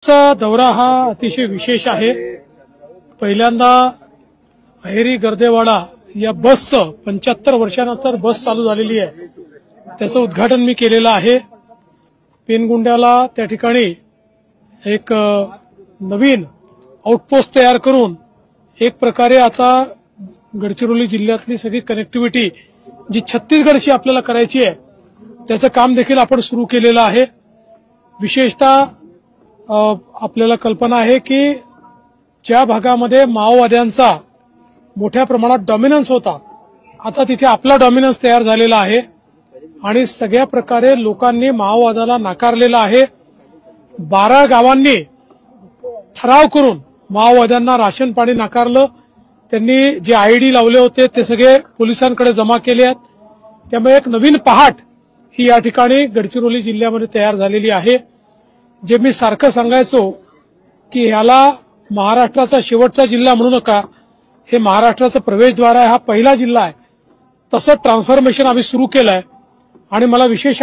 चा दौरा हा अतिशय विशेष आहे। पहिल्यांदा अहेरी गर्देवाडा या बसचं 75 वर्षानंतर बस चालू झालेली आहे, त्याचं उद्घाटन मी केलेलं आहे। पेनगुंड्याला त्या ठिकाणी एक नवीन आउटपोस्ट तयार करून एक प्रकारे आता गडचिरोली जिल्ह्यातली सगळी कनेक्टिव्हिटी जी छत्तीसगडशी आपल्याला करायची आहे त्याचं काम देखील आपण सुरू केलेलं आहे। विशेषतः आपल्याला कल्पना आहे की ज्या भागामध्ये माओवाद्यांचा मोठ्या प्रमाणात डॉमिनन्स होता, आता तिथे आपला डॉमिनन्स तयार झालेला आहे आणि सगळ्या प्रकारे लोकांनी माओवादाला नाकारलेला आहे। 12 गावांनी ठराव करून माओवाद्यांना राशन पाणी नाकारलं। त्यांनी जे आयडी लावले होते ते सगळे पोलिसांकडे जमा केले आहेत। त्यामुळे एक नवीन पहाट ही या ठिकाणी गडचिरोली जिल्ह्यामध्ये तयार झालेली आहे। जे मी सारखं सांगायचो की ह्याला महाराष्ट्राचा शेवटचा जिल्हा म्हणू नका, हे महाराष्ट्राचं प्रवेशद्वार आहे, हा पहिला जिल्हा आहे, तसं ट्रान्सफॉर्मेशन आम्ही सुरू केलंय आणि मला विशेष